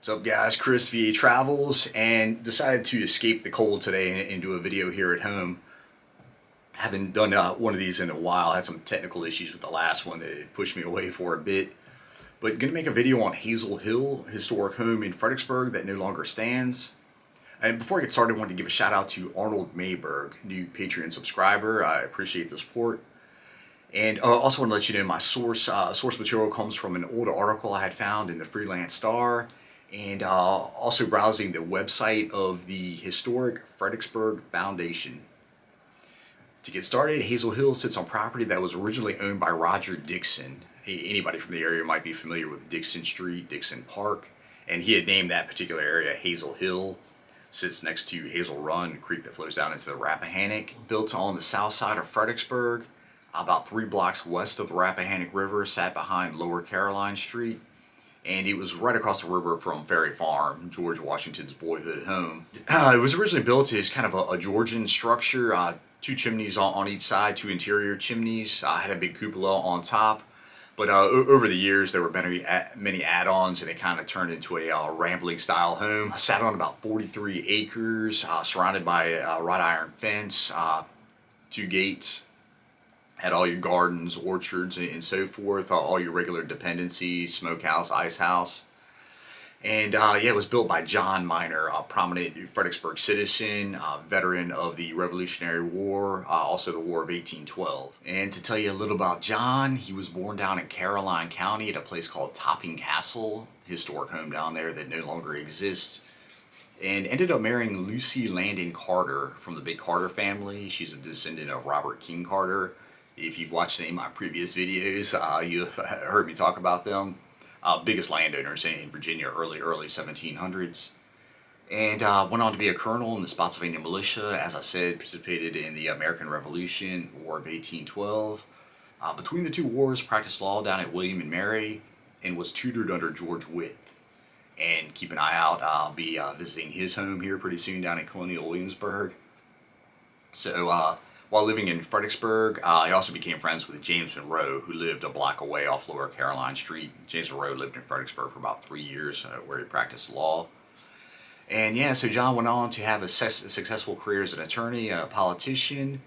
What's up guys, Chris VA Travels, and decided to escape the cold today and do a video here at home. I haven't done one of these in a while. I had some technical issues with the last one that pushed me away for a bit. But going to make a video on Hazel Hill, historic home in Fredericksburg that no longer stands. And before I get started, I wanted to give a shout out to Arnold Mayberg, new Patreon subscriber. I appreciate the support. And also want to let you know my source material comes from an old article I had found in the Freelance Star, and also browsing the website of the historic Fredericksburg Foundation. To get started, Hazel Hill sits on property that was originally owned by Roger Dixon. Anybody from the area might be familiar with Dixon Street, Dixon Park, and he had named that particular area Hazel Hill. Sits next to Hazel Run, a creek that flows down into the Rappahannock. Built on the south side of Fredericksburg, about 3 blocks west of the Rappahannock River, sat behind Lower Caroline Street, and it was right across the river from Ferry Farm, George Washington's boyhood home. It was originally built as kind of a Georgian structure, 2 chimneys on each side, 2 interior chimneys, had a big cupola on top. But over the years, there were many add-ons, and it kind of turned into a rambling style home. Sat on about 43 acres, surrounded by a wrought iron fence, 2 gates. Had all your gardens, orchards, and so forth, all your regular dependencies, smokehouse, ice house. And yeah, it was built by John Miner, a prominent Fredericksburg citizen, veteran of the Revolutionary War, also the War of 1812. And to tell you a little about John, he was born down in Caroline County at a place called Topping Castle, historic home down there that no longer exists. And ended up marrying Lucy Landon Carter from the big Carter family. She's a descendant of Robert King Carter. If you've watched any of my previous videos, you've heard me talk about them. Biggest landowners in Virginia, early 1700s. And went on to be a colonel in the Spotsylvania militia. As I said, participated in the American Revolution, War of 1812. Between the 2 wars, practiced law down at William and Mary, and was tutored under George Witt. And keep an eye out, I'll be visiting his home here pretty soon down in Colonial Williamsburg. So, while living in Fredericksburg, he also became friends with James Monroe, who lived a block away off Lower Caroline Street. James Monroe lived in Fredericksburg for about 3 years, where he practiced law. And yeah, so John went on to have a successful career as an attorney, a politician.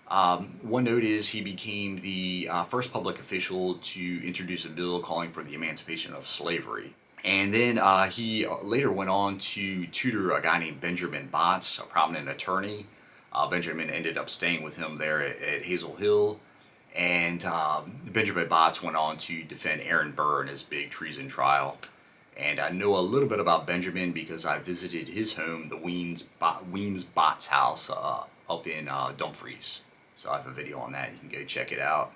One note is he became the first public official to introduce a bill calling for the emancipation of slavery. And then he later went on to tutor a guy named Benjamin Botts, a prominent attorney. Benjamin ended up staying with him there at Hazel Hill, and Benjamin Botts went on to defend Aaron Burr in his big treason trial. And I know a little bit about Benjamin because I visited his home, the Weems Botts house, up in Dumfries. So I have a video on that. You can go check it out.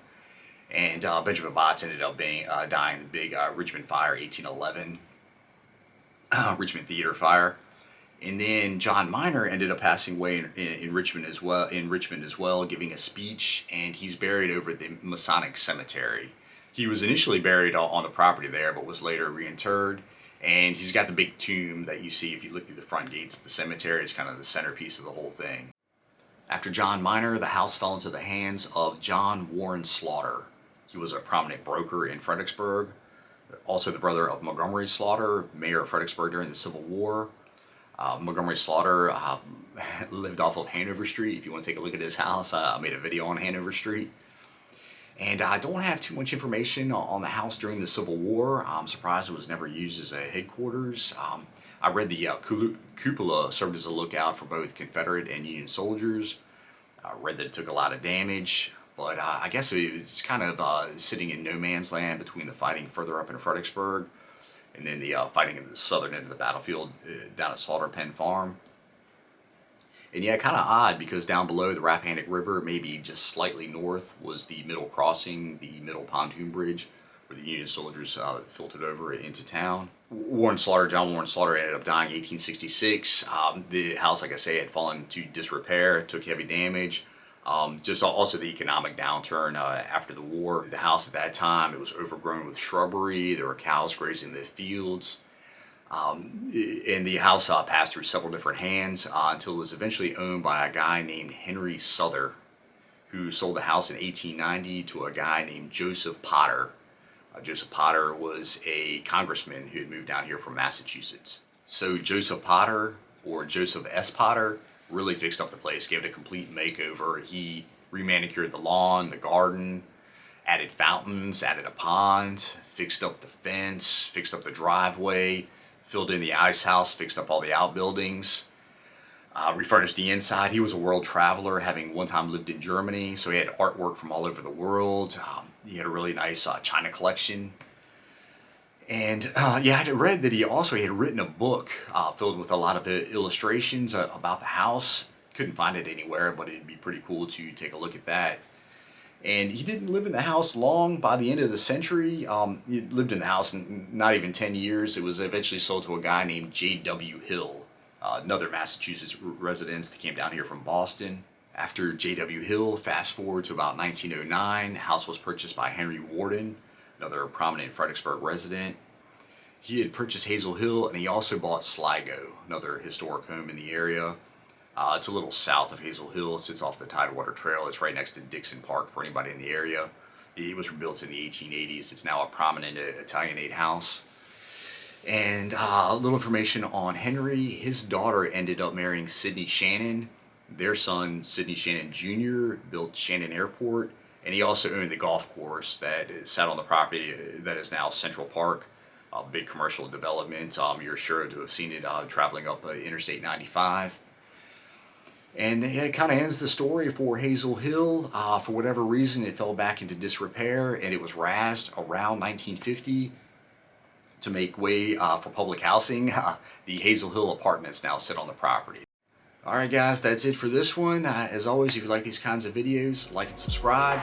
And Benjamin Botts ended up dying in the big Richmond fire, 1811, Richmond Theater fire. And then John Miner ended up passing away in Richmond as well, giving a speech, and he's buried over at the Masonic Cemetery. He was initially buried on the property there, but was later reinterred. And he's got the big tomb that you see if you look through the front gates of the cemetery. It's kind of the centerpiece of the whole thing. After John Miner, the house fell into the hands of John Warren Slaughter. He was a prominent broker in Fredericksburg, also the brother of Montgomery Slaughter, mayor of Fredericksburg during the Civil War. Montgomery Slaughter lived off of Hanover Street. If you want to take a look at his house, I made a video on Hanover Street. And I don't have too much information on the house during the Civil War. I'm surprised it was never used as a headquarters. I read the cupola served as a lookout for both Confederate and Union soldiers. I read that it took a lot of damage, but I guess it's kind of sitting in no man's land between the fighting further up in Fredericksburg and then the fighting at the southern end of the battlefield down at Slaughter Pen Farm. And yeah, kind of odd because down below the Rappahannock River, maybe just slightly north, was the middle crossing, the middle pontoon bridge, where the Union soldiers filtered over into town. John Warren Slaughter ended up dying in 1866. The house, like I say, had fallen into disrepair, took heavy damage. Just also the economic downturn after the war. The house at that time, it was overgrown with shrubbery. There were cows grazing the fields. And the house passed through several different hands until it was eventually owned by a guy named Henry Souther, who sold the house in 1890 to a guy named Joseph Potter, Joseph Potter was a congressman who had moved down here from Massachusetts. So Joseph Potter, or Joseph S. Potter, really fixed up the place, gave it a complete makeover. He remanicured the lawn, the garden, added fountains, added a pond, fixed up the fence, fixed up the driveway, filled in the ice house, fixed up all the outbuildings, refurnished the inside. He was a world traveler, having one time lived in Germany, so he had artwork from all over the world. He had a really nice China collection. And yeah, I had read that he had written a book filled with a lot of illustrations about the house. Couldn't find it anywhere, but it'd be pretty cool to take a look at that. And he didn't live in the house long. By the end of the century, he lived in the house not even 10 years. It was eventually sold to a guy named J.W. Hill, another Massachusetts resident that came down here from Boston. After J.W. Hill, fast forward to about 1909, the house was purchased by Henry Warden, another prominent Fredericksburg resident. He had purchased Hazel Hill, and he also bought Sligo, another historic home in the area. It's a little south of Hazel Hill. It sits off the Tidewater Trail. It's right next to Dixon Park for anybody in the area. It was rebuilt in the 1880s. It's now a prominent Italianate house. And a little information on Henry. His daughter ended up marrying Sidney Shannon. Their son, Sidney Shannon Jr., built Shannon Airport. And he also owned the golf course that sat on the property that is now Central Park. A big commercial development. You're sure to have seen it traveling up Interstate 95. And it kind of ends the story for Hazel Hill. For whatever reason, it fell back into disrepair, and it was razed around 1950 to make way for public housing. The Hazel Hill apartments now sit on the property. Alright guys, that's it for this one. As always, if you like these kinds of videos, like and subscribe.